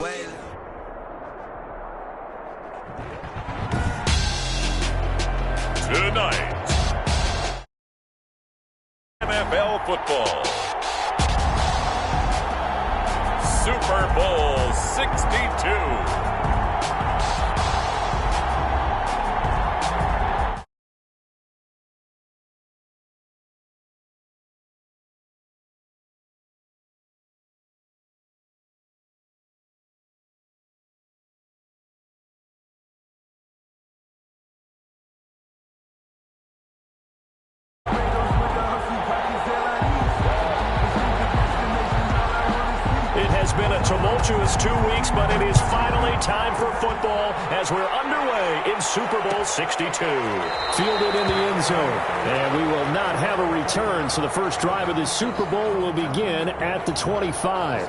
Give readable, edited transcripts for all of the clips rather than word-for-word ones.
Tonight, NFL football, Super Bowl 62. It's been a tumultuous 2 weeks, but it is finally time for football as we're underway in Super Bowl 62. Fielded in the end zone, and we will not have a return, so the first drive of this Super Bowl will begin at the 25.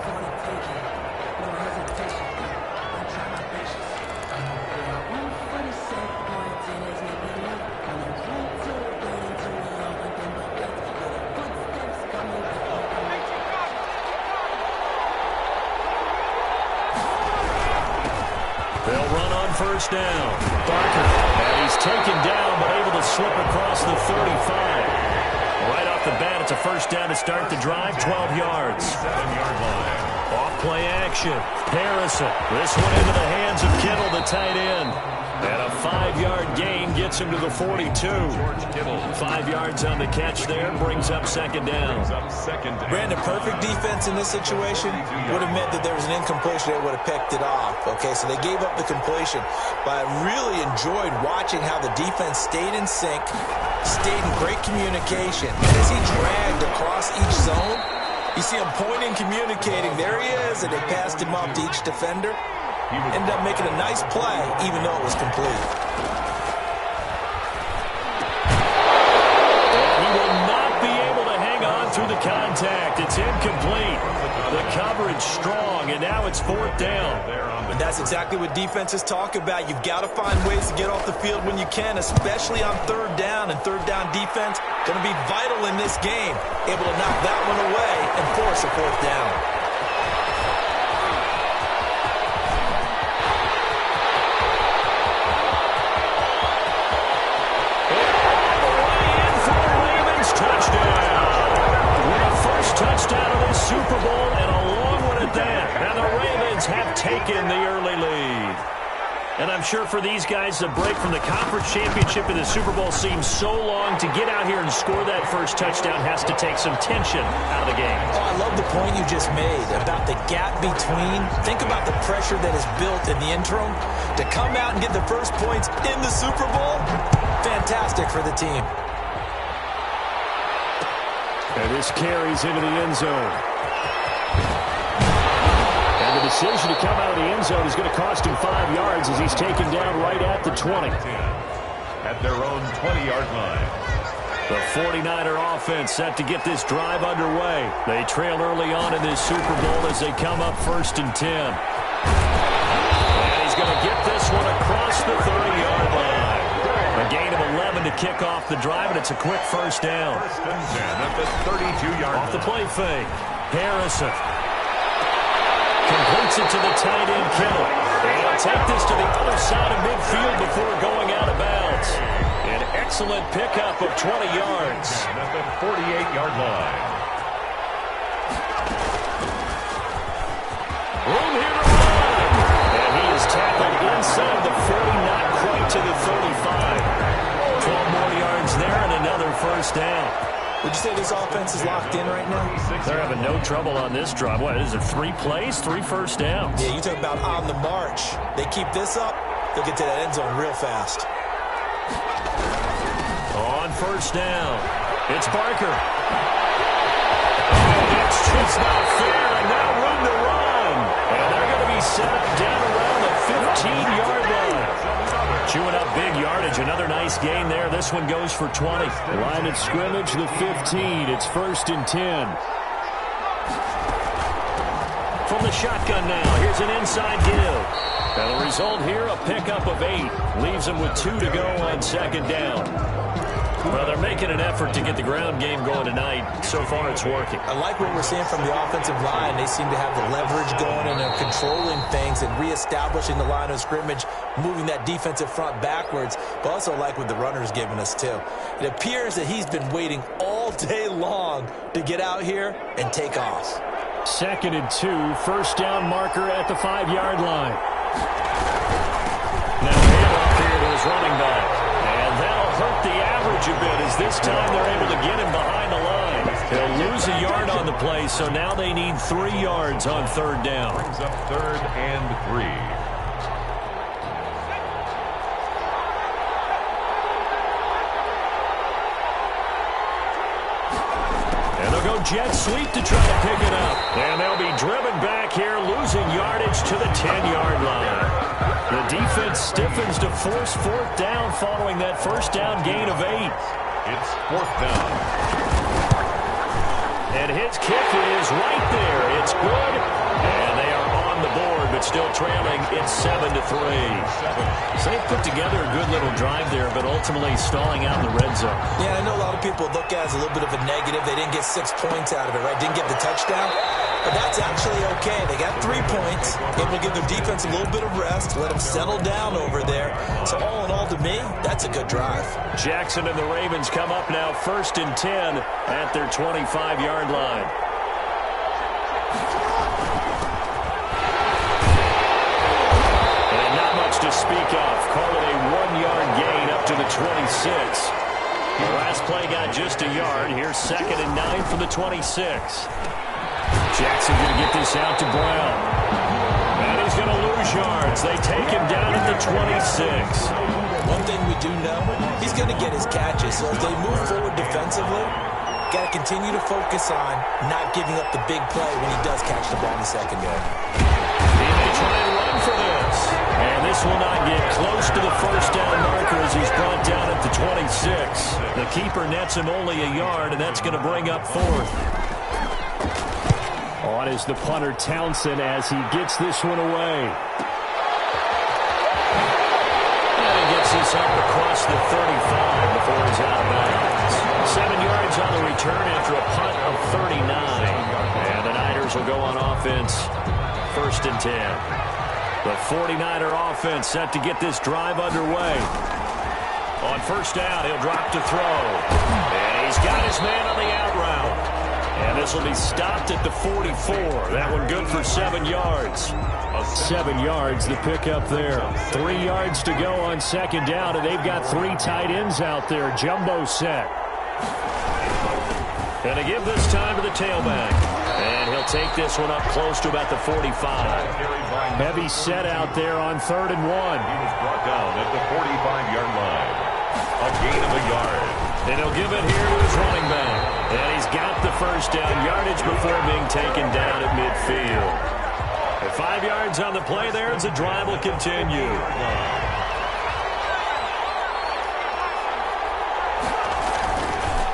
They'll run on first down. Barker, and he's taken down, but able to slip across the 35. Right off the bat, it's a first down to start the drive, 12 yards. 7-yard line. Off play action. Harrison. This one into the hands of Kittle, the tight end. And a 5-yard gain gets him to the 42. 5 yards on the catch there, brings up second down. Brandon, perfect defense in this situation would have meant that there was an incompletion. They would have picked it off. Okay, so they gave up the completion. But I really enjoyed watching how the defense stayed in sync, stayed in great communication. And as he dragged across each zone, you see him pointing, communicating. There he is, and they passed him off to each defender. Ended up making a nice play, even though it was complete. He will not be able to hang on through the contact. It's incomplete. The coverage strong, and now it's fourth down. And that's exactly what defenses talk about. You've got to find ways to get off the field when you can, especially on third down. And third down defense going to be vital in this game. Able to knock that one away and force a fourth down. Touchdown of this Super Bowl, and a long one at that. Now the Ravens have taken the early lead. And I'm sure for these guys, the break from the conference championship and the Super Bowl seems so long. To get out here and score that first touchdown has to take some tension out of the game. Oh, I love the point you just made about the gap between. Think about the pressure that is built in the interim. To come out and get the first points in the Super Bowl, fantastic for the team. And this carries into the end zone. And the decision to come out of the end zone is going to cost him 5 yards as he's taken down right at the 20. At their own 20-yard line. The 49er offense set to get this drive underway. They trail early on in this Super Bowl as they come up 1st and 10. And he's going to get this one across the 30-yard line. A gain of 11 to kick off the drive, and it's a quick first down. 1st and 10 at the 32-yard line. Off the play fake. Harrison completes it to the tight end, Kittle. They'll take this to the other side of midfield before going out of bounds. An excellent pickup of 20 yards. At the 48-yard line. Room here to run. And he is tackled inside the 40, not quite to the 35. 12 more yards there and another first down. Would you say this offense is locked in right now? They're having no trouble on this drive. What, is it 3 plays, 3 first downs? Yeah, you talk about on the march. They keep this up, they'll get to that end zone real fast. On first down, it's Barker. It's just not fair, and now room to run. And they're going to be set up down around the 15-yard line. Chewing up big yardage. Another nice gain there. This one goes for 20. Line of scrimmage, the 15. It's 1st and 10. From the shotgun now, here's an inside give. And the result here, a pickup of 8. Leaves them with 2 to go on second down. Well, they're making an effort to get the ground game going tonight. So far, it's working. I like what we're seeing from the offensive line. They seem to have the leverage going and they're controlling things. things and reestablishing the line of scrimmage, moving that defensive front backwards, but also like what the runner's given us too. It appears that he's been waiting all day long to get out here and take off. 2nd and 2, first down marker at the 5-yard line. Now handoff here to his running back. And that'll hurt the average a bit as this time they're able to get him behind the line. He'll lose a yard on the play, so now they need 3 yards on 3rd down. Brings up 3rd and 3. Jet sweep to try to pick it up. And they'll be driven back here, losing yardage to the 10-yard line. The defense stiffens to force 4th down following that first down gain of 8. It's 4th down. And his kick is right there. It's good. And they are on the board, but still trailing. It's 7-3. So they put together a good little drive there, but ultimately stalling out in the red zone. Yeah, I know a lot of people look at it as a little bit of a negative. They didn't get 6 points out of it, right? Didn't get the touchdown. But that's actually okay. They got 3 points. Able to give their defense a little bit of rest, let them settle down over there. So all in all, to me, that's a good drive. Jackson and the Ravens come up now 1st and 10 at their 25-yard line. And not much to speak of. Call it a 1-yard gain up to the 26. The last play got just a yard. Here's 2nd and 9 from the 26. Jackson going to get this out to Brown. And he's going to lose yards. They take him down at the 26. One thing we do know, he's going to get his catches. So as they move forward defensively, got to continue to focus on not giving up the big play when he does catch the ball in the secondary. He may try and run for this. And this will not get close to the first down marker as he's brought down at the 26. The keeper nets him only a yard, and that's going to bring up 4th. On is the punter Townsend as he gets this one away. And he gets this up across the 35 before he's out of bounds. 7 yards on the return after a punt of 39. And the Niners will go on offense 1st and 10. The 49er offense set to get this drive underway. On 1st down, he'll drop to throw. And he's got his man on the out route. And this will be stopped at the 44. That one good for 7 yards. 7 yards, the pickup there. 3 yards to go on 2nd down, and they've got 3 tight ends out there. Jumbo set. And to give this time to the tailback. And he'll take this one up close to about the 45. Heavy set out there on 3rd and 1. He was brought down at the 45-yard line. A gain of a yard. And he'll give it here to his running back. And he's got the first down yardage before being taken down at midfield. At 5 yards on the play there as the drive will continue.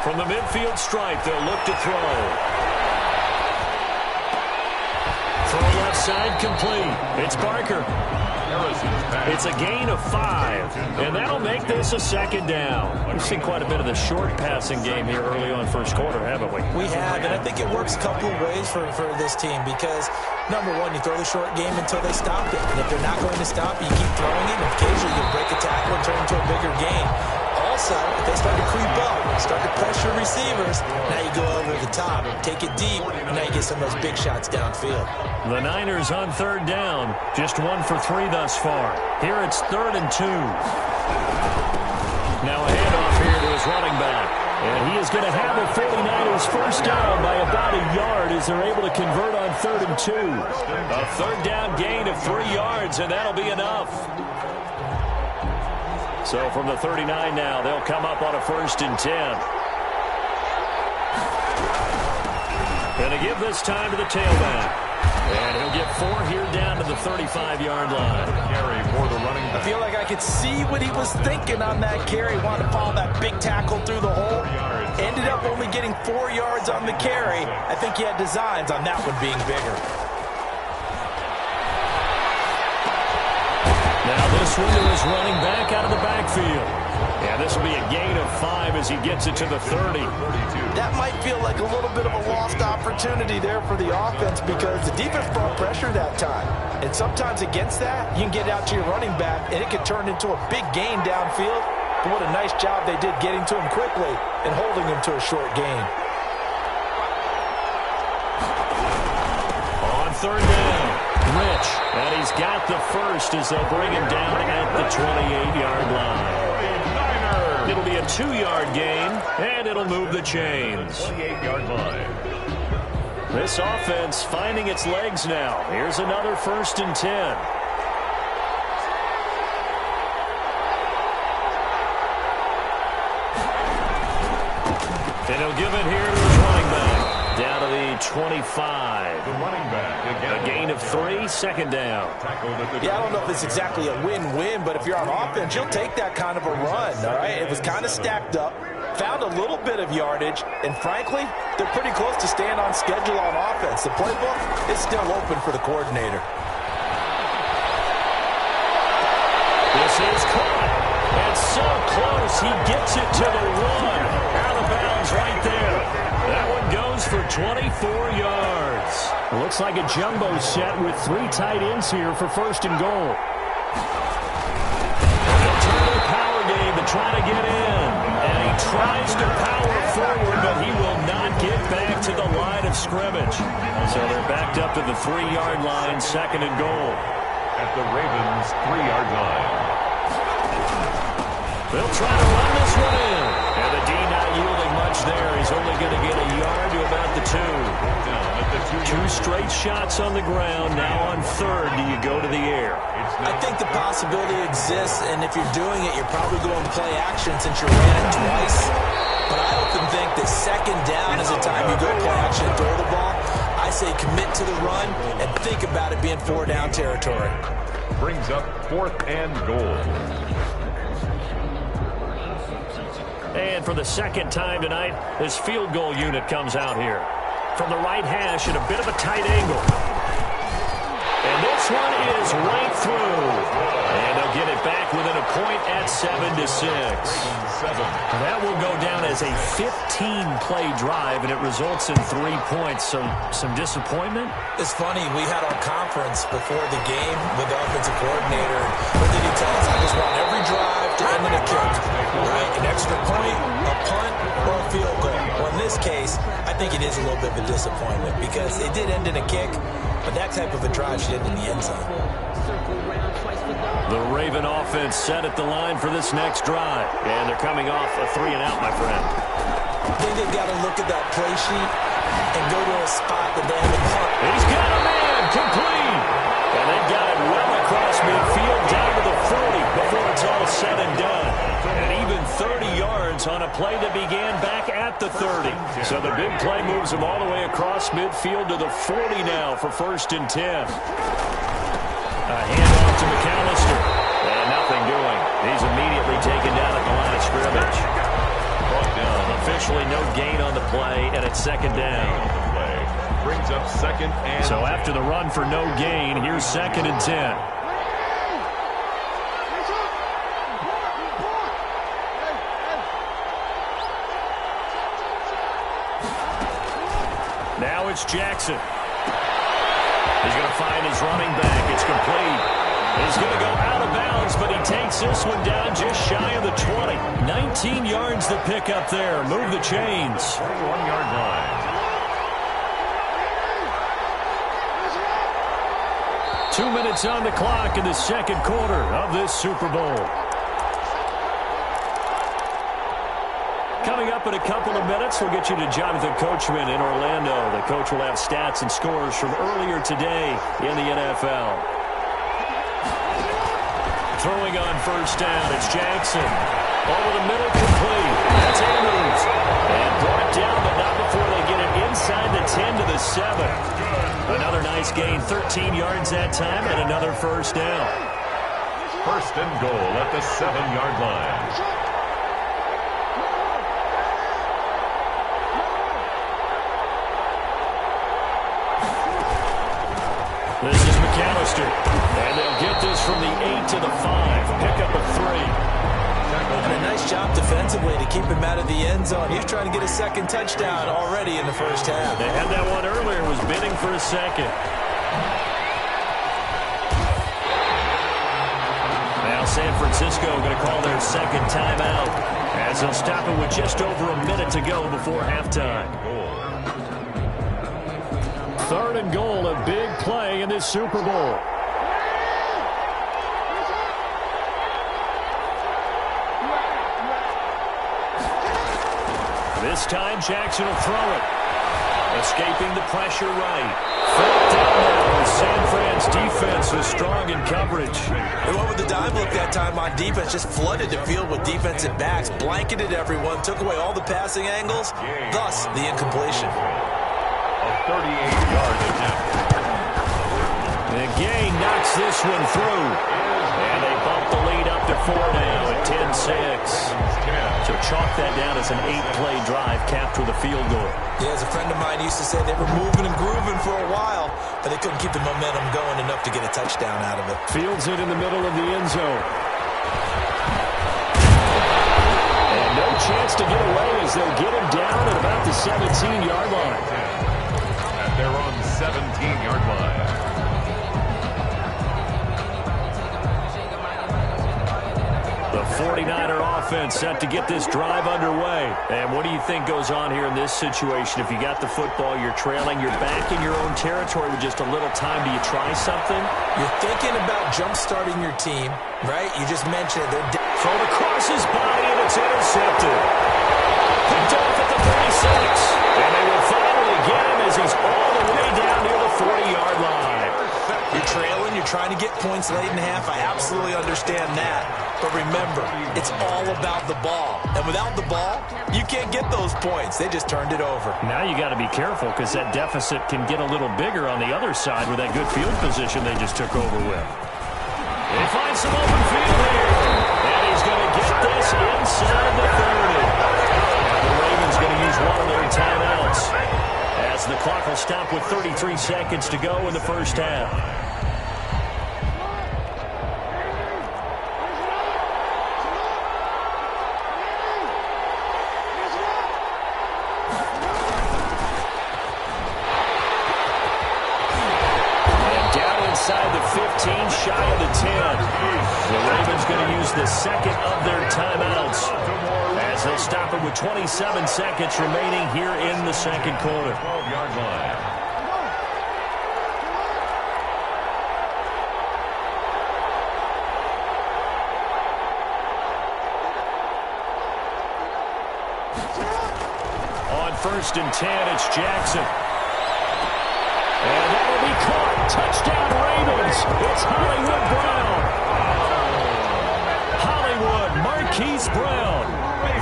From the midfield stripe, they'll look to throw. Throw left side complete. It's Barker. It's a gain of 5, and that'll make this a 2nd down. We've seen quite a bit of the short passing game here early on 1st quarter, haven't we? We have, and I think it works a couple of ways for this team because, number one, you throw the short game until they stop it. And if they're not going to stop it, you keep throwing it, and occasionally you break a tackle and turn it into a bigger gain. Also, if they start to creep up, start to pressure receivers, now you go over the top, take it deep, and now you get some of those big shots downfield. The Niners on 3rd down, just 1 for 3 thus far. Here it's 3rd and 2. Now a handoff here to his running back. And he is going to have the 49ers first down by about a yard as they're able to convert on 3rd and 2. A 3rd down gain of 3 yards, and that'll be enough. So from the 39 now, they'll come up on a 1st and 10. Going to give this time to the tailback. And he'll get 4 here down to the 35-yard line. Carry for the running back. I feel like I could see what he was thinking on that carry. Wanted to follow that big tackle through the hole. Ended up only getting 4 yards on the carry. I think he had designs on that one being bigger. Now this one is running back out of the backfield. Yeah, this will be a gain of 5 as he gets it to the 30. That might feel like a little bit of a lost opportunity there for the offense because the defense brought pressure that time. And sometimes against that, you can get out to your running back, and it can turn into a big gain downfield. But what a nice job they did getting to him quickly and holding him to a short gain. On third down, Rich. And he's got the first as they'll bring him down at the 28-yard line. It'll be a 2-yard gain, and it'll move the chains. 28-yard line. This offense finding its legs now. Here's another 1st and 10. And he'll give it here to his running back. Down to the 25. The running back again. A gain of 3, 2nd down. Yeah, I don't know if it's exactly a win-win, but if you're on offense, you'll take that kind of a run, all right? It was kind of stacked up, found a little bit of yardage, and frankly, they're pretty close to staying on schedule on offense. The playbook is still open for the coordinator. This is caught. And so close, he gets it to the 1. Out of bounds right there. That one goes for 24 yards. Looks like a jumbo set with 3 tight ends here for 1st and goal. They'll turn to the power game to try to get in. And he tries to power forward, but he will not get back to the line of scrimmage. So they're backed up to the 3-yard line, 2nd and goal. At the Ravens' 3-yard line. They'll try to run this one in. And the D not yielding much there. He's only going to get a yard to about the 2. Down at the 2. 2 straight shots on the ground. Now on 3rd, do you go to the air? I think the possibility exists, and if you're doing it, you're probably going to play action since you ran it twice. But I often think that 2nd down is the time you go play action and throw the ball. I say commit to the run and think about it being 4-down territory. Brings up 4th and goal. And for the 2nd time tonight, this field goal unit comes out here. From the right hash at a bit of a tight angle. And this one is right through. And they'll get it back within a point at 7-6. That will go down as a 15-play drive, and it results in 3 points. So some disappointment? It's funny, we had our conference before the game with the offensive coordinator. What did he tell us? I just want every drive to end in a kick, right? An extra point, a punt, or a field goal. Well, in this case, I think it is a little bit of a disappointment because it did end in a kick, but that type of a drive should end in the end zone. The Raven offense set at the line for this next drive. And they're coming off a 3-and-out, my friend. I think they've got to look at that play sheet and go to a spot that they haven't punt. He's got a man, complete. And they've got it well across midfield down to the 40 before it's all said and done. And even 30 yards on a play that began back at the 30. So the big play moves them all the way across midfield to the 40 now for 1st and 10. A handoff to McAllister. And nothing doing. He's immediately taken down at the line of scrimmage. Brought down. Officially no gain on the play, and it's 2nd down. Brings up 2nd and... So after the run for no gain, here's 2nd and 10. Now it's Jackson. He's going to find his running back. It's complete. He's going to go out of bounds, but he takes this one down just shy of the 20. 19 yards to pick up there. Move the chains. 1-yard line. 2 minutes on the clock in the 2nd quarter of this Super Bowl. Coming up in a couple of minutes, we'll get you to Jonathan Coachman in Orlando. The coach will have stats and scores from earlier today in the NFL. Throwing on 1st down, it's Jackson. Over the middle, complete. That's Andrews. And brought down, but not before they get it inside the 10 to the 7. Another nice gain, 13 yards that time, and another 1st down. 1st and goal at the 7-yard line. This is McAllister. And they'll get this from the 8 to the 5. Pick up a 3. And a nice job keep him out of the end zone. He's trying to get a second touchdown already in the first half. They had that one earlier, was bidding for a second. Now San Francisco going to call their second timeout as they'll stop it with just over a minute to go before halftime. 3rd and goal, a big play in this Super Bowl. This time Jackson will throw it. Escaping the pressure right. Flat down now. San Fran's defense was strong in coverage. They went with the dime look that time on defense. Just flooded the field with defensive backs. Blanketed everyone. Took away all the passing angles. Thus, the incompletion. A 38-yard attempt. The Gay knocks this one through. And they bump the lead up to 4 now at 10-6. So chalk that down as an 8-play drive capped with a field goal. Yeah, as a friend of mine used to say, they were moving and grooving for a while, but they couldn't keep the momentum going enough to get a touchdown out of it. Fields it in the middle of the end zone. And no chance to get away as they'll get him down at about the 17-yard line. At their own 17-yard line. The 49er offense set to get this drive underway. And what do you think goes on here in this situation? If you got the football, you're trailing, you're back in your own territory with just a little time. Do you try something? You're thinking about jump-starting your team, right? You just mentioned it. They're thrown across his body, and it's intercepted. Picked off at the 36. And they will finally get him as he's all the way down near the 40-yard line. You're trailing. You're trying to get points late in the half. I absolutely understand that. But remember, it's all about the ball. And without the ball, you can't get those points. They just turned it over. Now you got to be careful because that deficit can get a little bigger on the other side with that good field position they just took over with. They find some open field here. And he's going to get this inside the 30. And the Ravens going to use one of their timeouts as the clock will stop with 33 seconds to go in the first half. Inside the 15, shy of the 10. The Ravens going to use the second of their timeouts as they'll stop it with 27 seconds remaining here in the second quarter. 12-yard line. On 1st and 10, it's Jackson. And that'll be caught. Touchdown, Ravens. It's Hollywood Brown. Hollywood, Marquise Brown,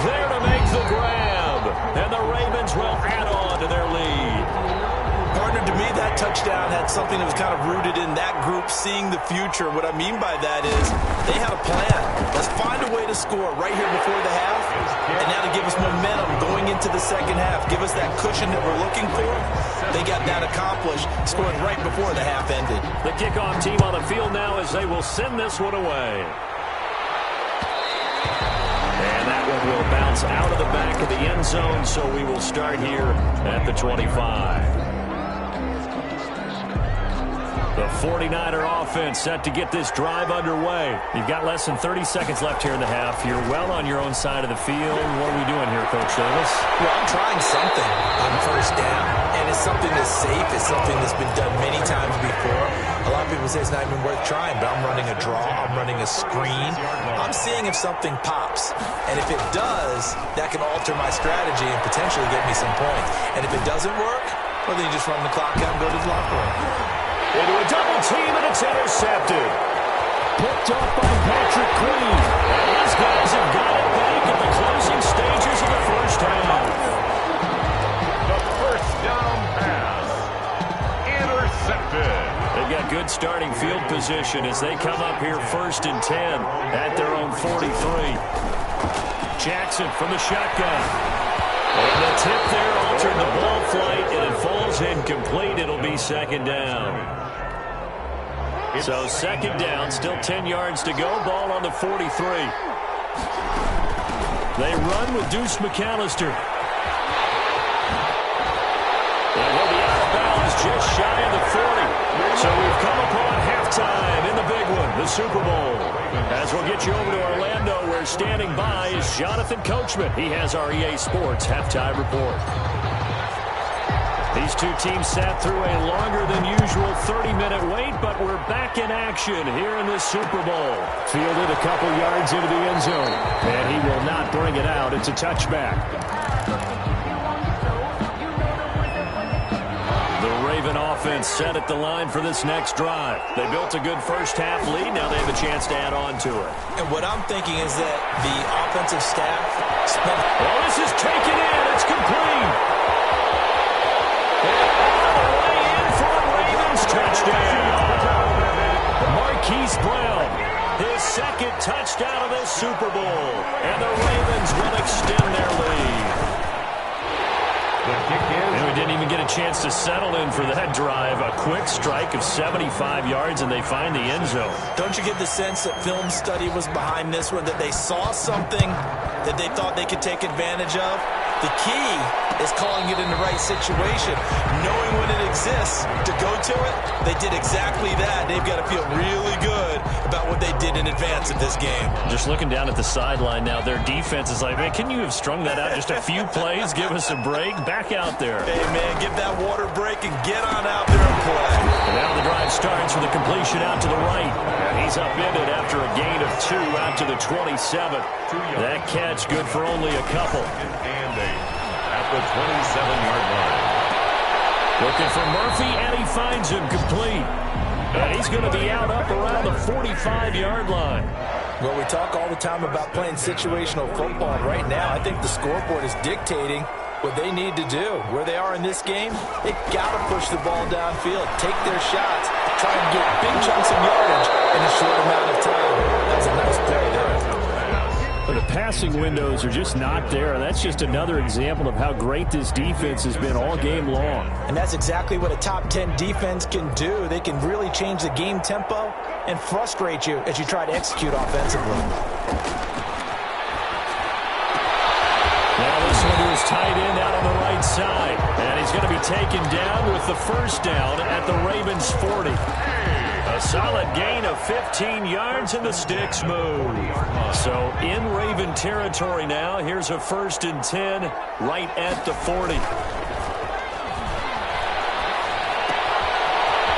there to make the grab. And the Ravens will add on to their lead. Partner, to me, that touchdown had something that was kind of rooted in that group seeing the future. What I mean by that is they had a plan. Let's find a way to score right here before the half, and now to give us momentum going into the second half. Give us that cushion that we're looking for. They got that accomplished, scoring right before the half ended. The kickoff team on the field now as they will send this one away. And that one will bounce out of the back of the end zone, so we will start here at the 25. The 49er offense set to get this drive underway. You've got less than 30 seconds left here in the half. You're well on your own side of the field. What are we doing here, Coach Davis? Well, I'm trying something on first down, and it's something that's safe. It's something that's been done many times before. A lot of people say it's not even worth trying, but I'm running a draw. I'm running a screen. I'm seeing if something pops, and if it does, that can alter my strategy and potentially get me some points. And if it doesn't work, well, then you just run the clock out and go to the locker room. Into a double team, and it's intercepted. Picked up by Patrick Queen. And these guys have got it back at the closing stages of the first half. The first down pass. Intercepted. They've got good starting field position as they come up here 1st and 10 at their own 43. Jackson from the shotgun. And the tip there altered the ball flight, and it falls incomplete. It'll be 2nd down. So 2nd down, still 10 yards to go. Ball on the 43. They run with Deuce McAllister. And he'll be out of bounds just shy of the 40. So we've come upon halftime in the big one, the Super Bowl. As we'll get you over to Orlando, where standing by is Jonathan Coachman. He has our EA Sports halftime report. These two teams sat through a longer than usual 30-minute wait, but we're back in action here in the Super Bowl. Fielded a couple yards into the end zone, and he will not bring it out. It's a touchback. The Raven offense set at the line for this next drive. They built a good first-half lead. Now they have a chance to add on to it. And what I'm thinking is that the offensive staff spent... Oh, this is taken in. It's complete. Touchdown. Marquise Brown, his second touchdown of this Super Bowl. And the Ravens will extend their lead. And we didn't even get a chance to settle in for that drive. A quick strike of 75 yards, and they find the end zone. Don't you get the sense that film study was behind this one, that they saw something that they thought they could take advantage of? The key is calling it in the right situation, knowing when it exists to go to it. They did exactly that. They've got to feel really good about what they did in advance of this game. Just looking down at the sideline now, their defense is like, man, can you have strung that out just a few plays? Give us a break. Back out there. Hey, man, give that water break and get on out there and play. And now the drive starts with a completion out to the right. And he's upended after a gain of 2 out to the 27. That catch good for only a couple. At the 27-yard line. Looking for Murphy, and he finds him complete. And he's going to be out up around the 45-yard line. Well, we talk all the time about playing situational football, and right now I think the scoreboard is dictating what they need to do. Where they are in this game, they've got to push the ball downfield, take their shots, try and get big chunks of yardage in a short amount of time. That was a nice play there. But the passing windows are just not there. That's just another example of how great this defense has been all game long. And that's exactly what a top 10 defense can do. They can really change the game tempo and frustrate you as you try to execute offensively. Now this one to his tight end out on the right side. And he's going to be taken down with the first down at the Ravens 40. A solid gain of 15 yards, and the sticks move. So in Raven territory now. Here's a 1st and 10 right at the 40.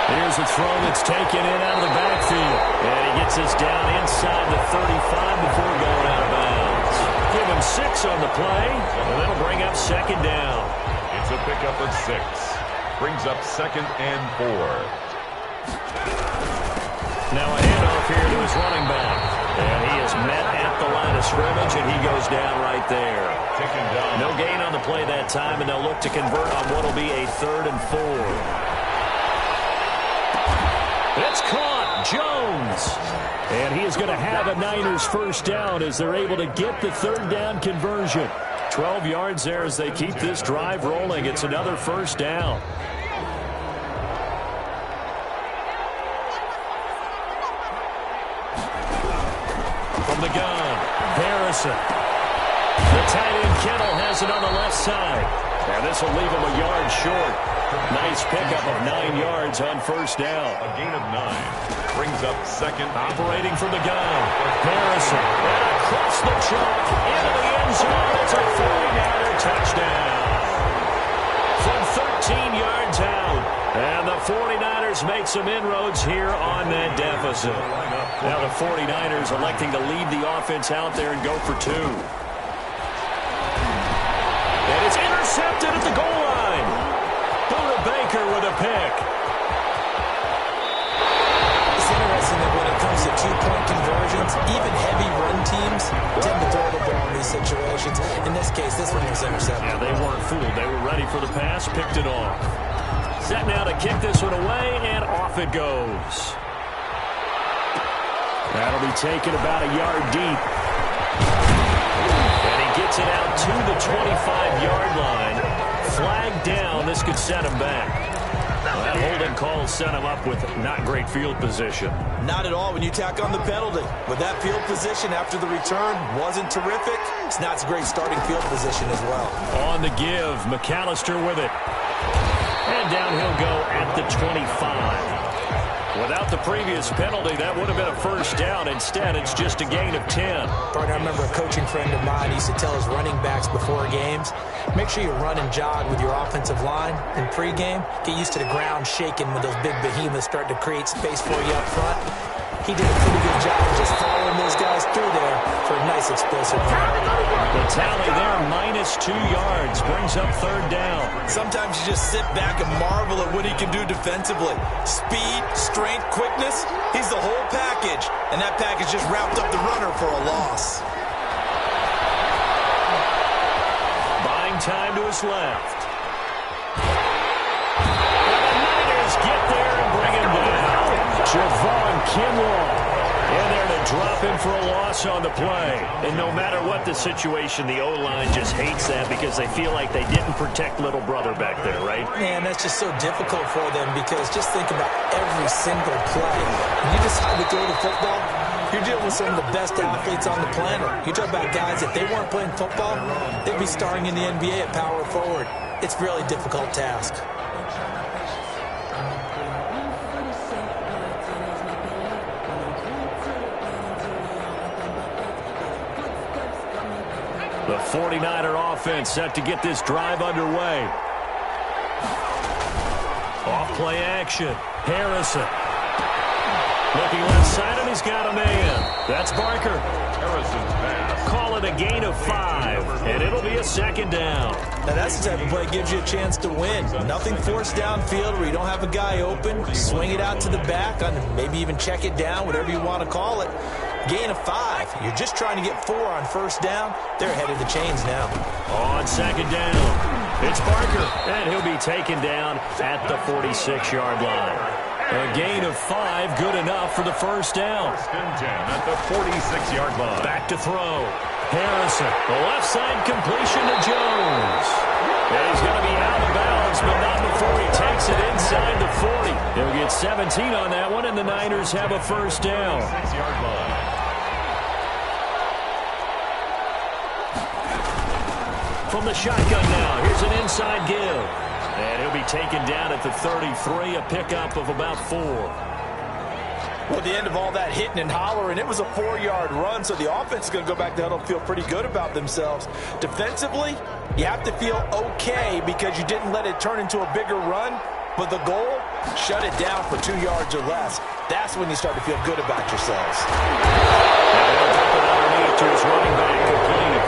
Here's a throw that's taken in out of the backfield. And he gets us down inside the 35 before going out of bounds. Give him 6 on the play, and that'll bring up 2nd down. It's a pickup of 6. Brings up 2nd and 4. Now a handoff here to his running back. And he is met at the line of scrimmage, and he goes down right there. No gain on the play that time, and they'll look to convert on what will be a 3rd and 4. It's caught. Jones. And he is going to have a Niners first down as they're able to get the 3rd down conversion. 12 yards there as they keep this drive rolling. It's another first down. From the gun, Harrison. The tight end Kittle has it on the left side. And this will leave him a yard short. Nice pickup of 9 yards on first down. A gain of 9. Brings up 2nd. Operating from the gun. Harrison. And across the chalk into the end zone. It's a 49er touchdown. From 13 yards out. And the 49ers make some inroads here on that deficit. Now the 49ers electing to lead the offense out there and go for 2. And it's intercepted at the goal line. Buda Baker with a pick. It's interesting that when it comes to 2-point conversions, even heavy run teams tend to throw the ball in these situations. In this case, this one was intercepted. Yeah, they weren't fooled. They were ready for the pass, picked it off. Set now to kick this one away, and off it goes. That'll be taken about a yard deep. And he gets it out to the 25-yard line. Flag down. This could set him back. That holding call set him up with not great field position. Not at all when you tack on the penalty. With that field position after the return wasn't terrific, it's not a great starting field position as well. On the give, McAllister with it. And down he'll go at the 25. Without the previous penalty, that would have been a first down. Instead, it's just a gain of 10. Partner, I remember a coaching friend of mine used to tell his running backs before games, make sure you run and jog with your offensive line in pregame. Get used to the ground shaking when those big behemoths start to create space for you up front. He did a pretty good job of just following those guys through there for a nice explosive run. The tally there, -2 yards, brings up third down. Sometimes you just sit back and marvel at what he can do defensively. Speed, strength, quickness, he's the whole package. And that package just wrapped up the runner for a loss. Buying time to his left. And the Niners get there and bring him down. Javon Kinlaw in there to drop him for a loss on the play. And no matter what the situation, the O-line just hates that because they feel like they didn't protect little brother back there, right? Man, that's just so difficult for them because just think about every single play. When you decide to throw the football, you're dealing with some of the best athletes on the planet. You talk about guys, if they weren't playing football, they'd be starring in the NBA at power forward. It's a really difficult task. The 49er offense set to get this drive underway. Off-play action. Harrison. Looking left side, and he's got a man. That's Barker. Harrison's pass. Call it a gain of 5, and it'll be a second down. Now that's the type of play that gives you a chance to win. Nothing forced downfield where you don't have a guy open. Swing it out to the back, maybe even check it down, whatever you want to call it. Gain of 5. You're just trying to get 4 on first down. They're ahead of the chains now. On second down, it's Barker, and he'll be taken down at the 46-yard line. A gain of 5, good enough for the first down. First and 10 at the 46-yard line. Back to throw. Harrison, the left side completion to Jones. And he's going to be out of bounds, but not before he takes it inside the 40. He'll get 17 on that one, and the Niners have a first down. 6-yard line. From the shotgun now, here's an inside give. And he'll be taken down at the 33, a pickup of about 4. Well, at the end of all that hitting and hollering, it was a 4-yard run, so the offense is going to go back to huddle and feel pretty good about themselves. Defensively, you have to feel okay because you didn't let it turn into a bigger run, but the goal, shut it down for 2 yards or less. That's when you start to feel good about yourselves. Now he'll drop it underneath to his running back complete.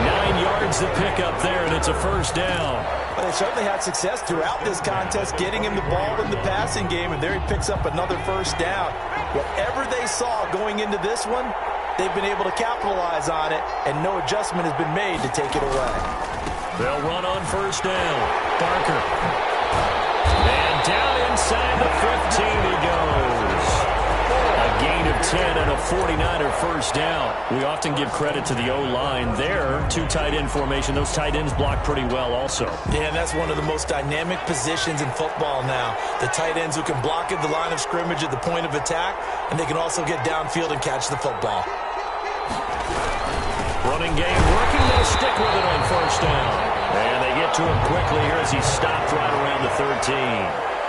9 yards to pick up there, and it's a first down. Well, they certainly had success throughout this contest getting him the ball in the passing game, and there he picks up another first down. Whatever they saw going into this one, they've been able to capitalize on it, and no adjustment has been made to take it away. They'll run on first down. Barker. And down inside the 15 he goes. A gain of 10 and a 49er first down. We often give credit to the O-line there. 2 tight end formation. Those tight ends block pretty well also. Yeah, and that's one of the most dynamic positions in football now. The tight ends who can block at the line of scrimmage at the point of attack, and they can also get downfield and catch the football. Running game working. They'll stick with it on first down. And they get to him quickly here as he stopped right around the 13.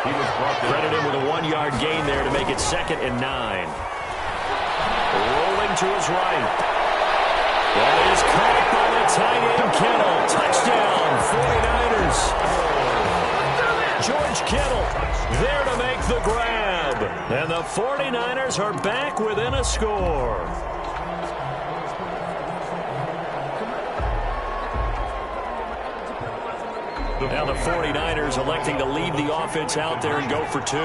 He was brought down. Credit him with a 1-yard gain there to make it 2nd and 9. Rolling to his right. That is caught by the tight end, Kittle. Touchdown, 49ers. George Kittle there to make the grab. And the 49ers are back within a score. Now the 49ers electing to leave the offense out there and go for 2.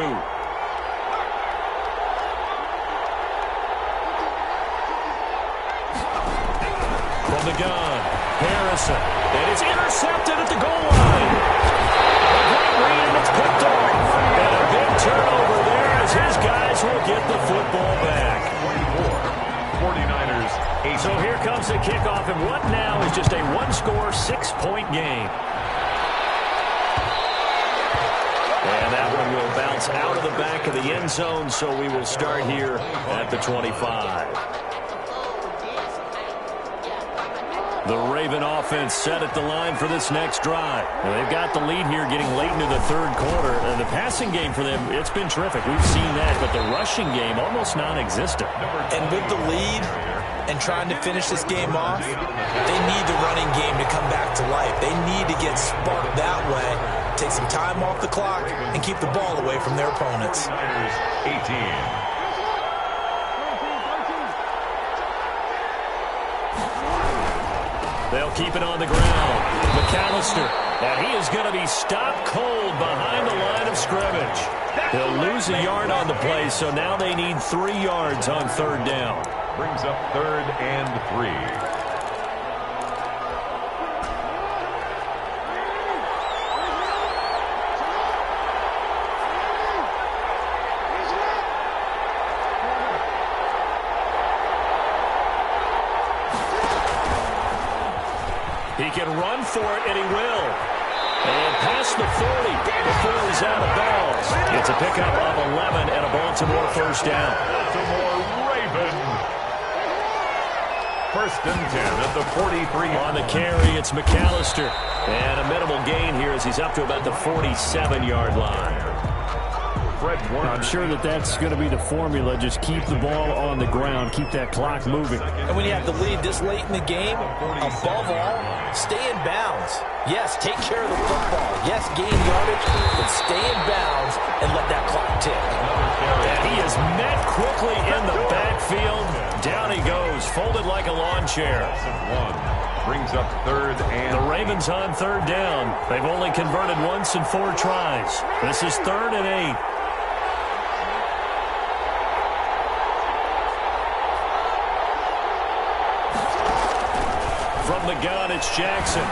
From the gun, Harrison. And it's intercepted at the goal line. A great read, and it's picked off. And a big turnover there as his guys will get the football back. 49ers. So here comes the kickoff, and what now is just a 1-score, 6-point game. And that one bounce out of the back of the end zone, so we will start here at the 25. The Raven offense set at the line for this next drive. Now, they've got the lead here getting late into the third quarter. And the passing game for them, it's been terrific. We've seen that, but the rushing game almost non-existent. And with the lead and trying to finish this game off, they need the running game to come back to life. They need to get sparked that way, take some time off the clock, and keep the ball away from their opponents. 18. They'll keep it on the ground. McAllister, and he is going to be stopped cold behind the line of scrimmage. He'll lose a yard on the play, so now they need 3 yards on third down. Brings up 3rd and 3. He can run for it, and he will. And past the 40 before he's out of bounds. It's a pickup of 11 and a Baltimore first down. Baltimore Raven. 1st and 10 at the 43. On the carry, it's McAllister. And a minimal gain here as he's up to about the 47-yard line. I'm sure that's going to be the formula. Just keep the ball on the ground. Keep that clock moving. And when you have the lead this late in the game, above all, stay in bounds. Yes, take care of the football. Yes, gain yardage, but stay in bounds and let that clock tick. And he is met quickly in the backfield. Down he goes, folded like a lawn chair. Brings up 3rd and... The Ravens on third down. They've only converted once in 4 tries. This is 3rd and 8. From the gun, it's Jackson. And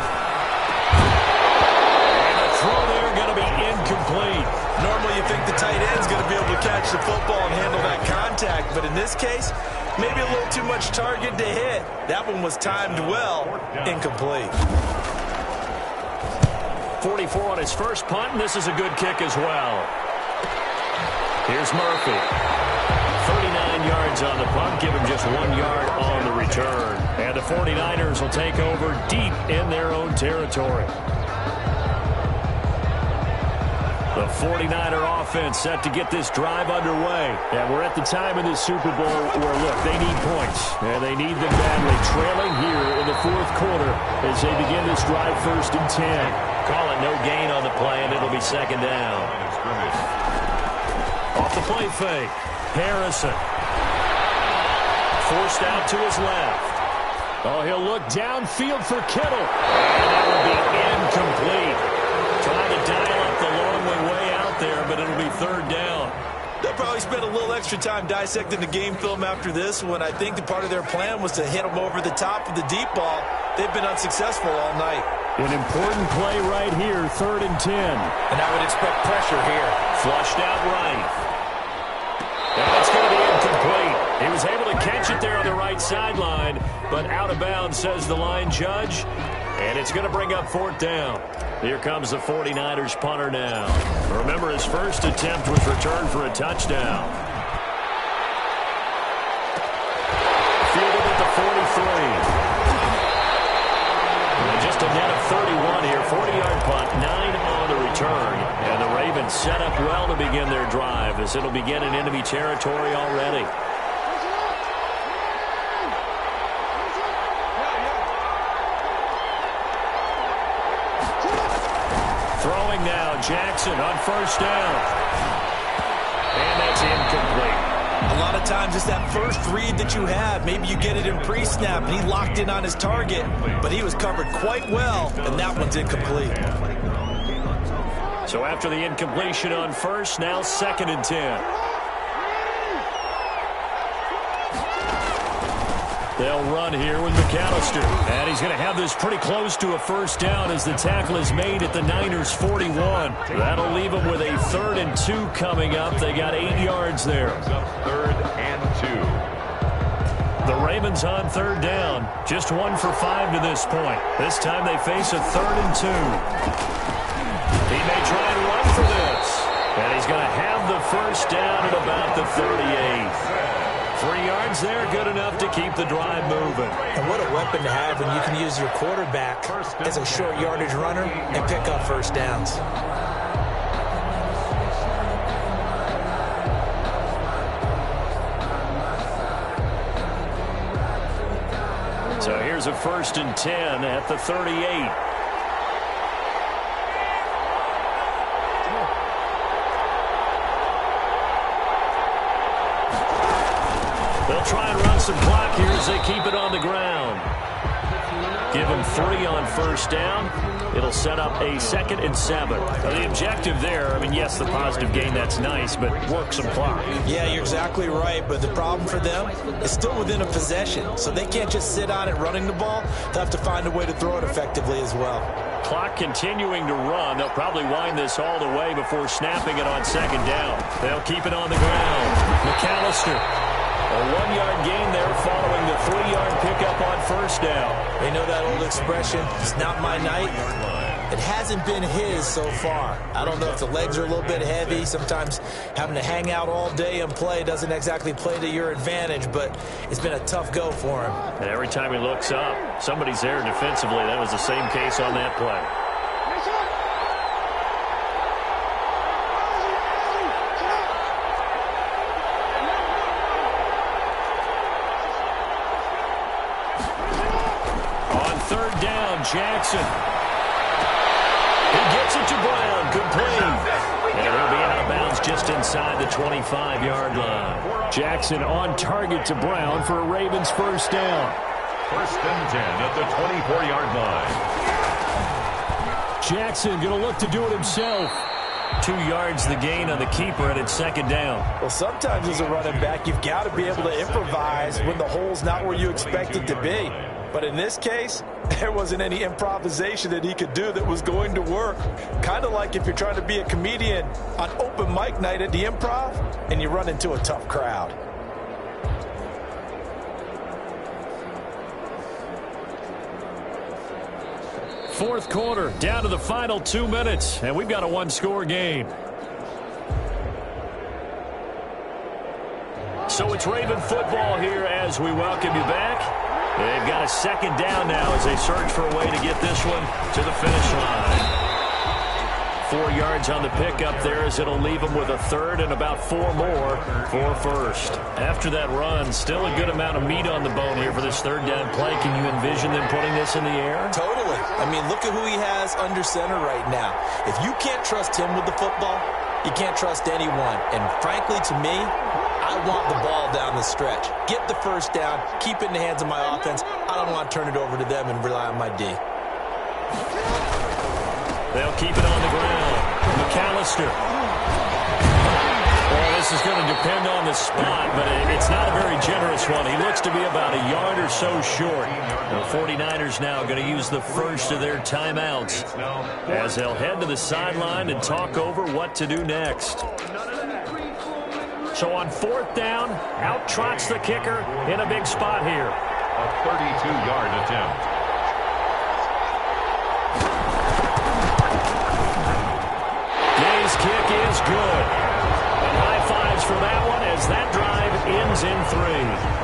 the throw there going to be incomplete. Normally you think the tight end's going to be able to catch the football and handle that contact, but in this case, maybe a little too much target to hit. That one was timed well, incomplete. 44 on his first punt, and this is a good kick as well. Here's Murphy. 39 yards on the punt, give him just 1 yard on the return. And the 49ers will take over deep in their own territory. The 49er offense set to get this drive underway. Yeah, we're at the time in the Super Bowl where, look, they need points. And they need them badly. Trailing here in the 4th quarter as they begin this drive 1st and 10. Call it no gain on the play, and it'll be 2nd down. Off the play fake. Harrison. Forced out to his left. Oh, he'll look downfield for Kittle. And that will be incomplete. Trying to dial up the long way out there, but it'll be 3rd down. They'll probably spend a little extra time dissecting the game film after this one. I think the part of their plan was to hit them over the top of the deep ball. They've been unsuccessful all night. An important play right here, 3rd and 10. And I would expect pressure here. Flushed out right. And that's going to be incomplete. He was able to catch it there on the right sideline, but out of bounds, says the line judge. And it's going to bring up 4th down. Here comes the 49ers punter now. Remember, his first attempt was returned for a touchdown. Fielded at the 43. And just a net of 31 here. 40-yard punt, 9 on the return. And the Ravens set up well to begin their drive as it'll begin in enemy territory already. Throwing now, Jackson on 1st down. And that's incomplete. A lot of times it's that first read that you have. Maybe you get it in pre-snap, and he locked in on his target, but he was covered quite well, and that one's incomplete. So after the incompletion on 1st, now 2nd and 10. They'll run here with McAllister. And he's going to have this pretty close to a 1st down as the tackle is made at the Niners' 41. That'll leave them with a 3rd and 2 coming up. They got 8 yards there. 3rd and 2. The Ravens on 3rd down. Just 1 for 5 to this point. This time they face a 3rd and 2. He may try and run for this. And he's going to have the first down at about the 38. 3 yards there, good enough to keep the drive moving. And what a weapon to have when you can use your quarterback as a short yardage runner and pick up first downs. So here's a 1st and 10 at the 38. They'll try and run some clock here as they keep it on the ground. Give them 3 on first down. It'll set up a 2nd and 7. Now, the objective there, I mean, yes, the positive gain, that's nice, but work some clock. Yeah, you're exactly right, but the problem for them is still within a possession, so they can't just sit on it running the ball. They'll have to find a way to throw it effectively as well. Clock continuing to run. They'll probably wind this all the way before snapping it on 2nd down. They'll keep it on the ground. McAllister. A 1-yard gain there following the 3-yard pickup on first down. They know that old expression, it's not my night. It hasn't been his so far. I don't know if the legs are a little bit heavy. Sometimes having to hang out all day and play doesn't exactly play to your advantage, but it's been a tough go for him. And every time he looks up, somebody's there defensively. That was the same case on that play. Jackson. He gets it to Brown, complete. And he'll be out of bounds just inside the 25-yard line. Jackson on target to Brown for a Ravens first down. 1st and 10 at the 24-yard line. Jackson going to look to do it himself. 2 yards the gain on the keeper, and it's 2nd down. Well, sometimes as a running back, you've got to be able to improvise when the hole's not where you expect it to be. But in this case, there wasn't any improvisation that he could do that was going to work. Kind of like if you're trying to be a comedian on open mic night at the Improv and you run into a tough crowd. Fourth quarter, down to the final 2 minutes, and we've got a 1-score game. So it's Raven football here as we welcome you back. They've got a 2nd down now as they search for a way to get this one to the finish line. 4 yards on the pickup there as it'll leave them with a 3rd and about 4 more for first. After that run, still a good amount of meat on the bone here for this 3rd down play. Can you envision them putting this in the air? Totally. I mean, look at who he has under center right now. If you can't trust him with the football, you can't trust anyone. And frankly, to me, I want the ball down the stretch. Get the first down, keep it in the hands of my offense. I don't want to turn it over to them and rely on my D. They'll keep it on the ground. McAllister. Well, this is going to depend on the spot, but it's not a very generous one. He looks to be about a yard or so short. The 49ers now going to use the first of their timeouts as they'll head to the sideline and talk over what to do next. So on 4th down, out trots the kicker in a big spot here. A 32-yard attempt. Gay's kick is good. And high fives for that one as that drive ends in 3.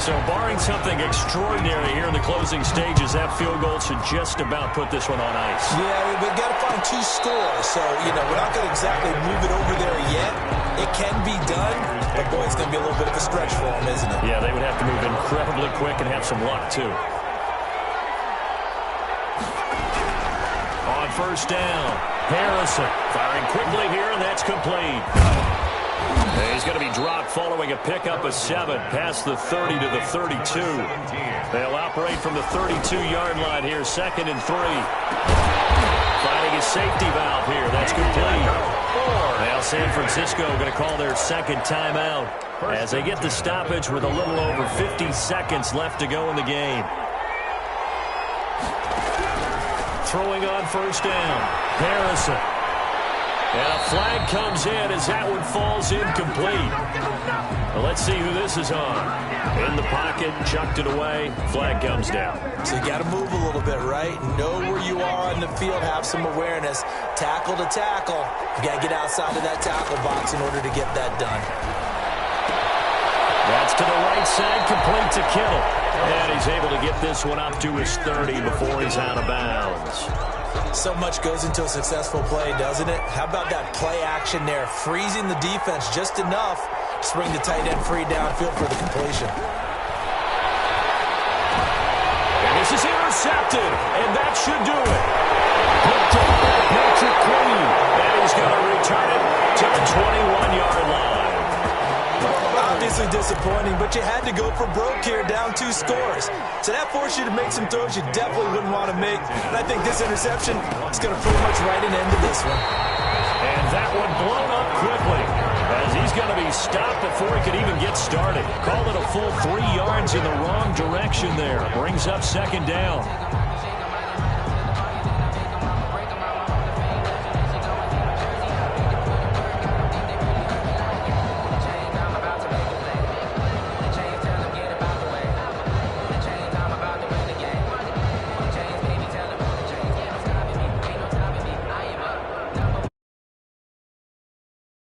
So barring something extraordinary here in the closing stages, that field goal should just about put this one on ice. Yeah, we've got to find 2 scores. So, we're not going to exactly move it over there yet. It can be done, but boy, it's going to be a little bit of a stretch for them, isn't it? Yeah, they would have to move incredibly quick and have some luck, too. On first down, Harrison firing quickly here, and that's complete. He's going to be dropped following a pickup of 7 past the 30 to the 32. They'll operate from the 32-yard line here, 2nd and 3. Finding a safety valve here. That's complete. Now San Francisco going to call their 2nd timeout as they get the stoppage with a little over 50 seconds left to go in the game. Throwing on first down, Harrison. And a flag comes in as that one falls incomplete. Well, let's see who this is on. In the pocket, chucked it away, flag comes down. So you got to move a little bit, right? Know where you are on the field, have some awareness. Tackle to tackle. You got to get outside of that tackle box in order to get that done. That's to the right side, complete to Kittle. And he's able to get this one up to his 30 before he's out of bounds. So much goes into a successful play, doesn't it? How about that play action there? Freezing the defense just enough to bring the tight end free downfield for the completion. And this is intercepted, and that should do it. Picked up by Patrick Queen. And he's going to return it to the 21-yard line. Obviously disappointing, but you had to go for broke here, down 2 scores. So that forced you to make some throws you definitely wouldn't want to make. And I think this interception is going to pretty much write an end to this one. And that one blown up quickly, as he's going to be stopped before he could even get started. Called it a full 3 yards in the wrong direction there. Brings up second down.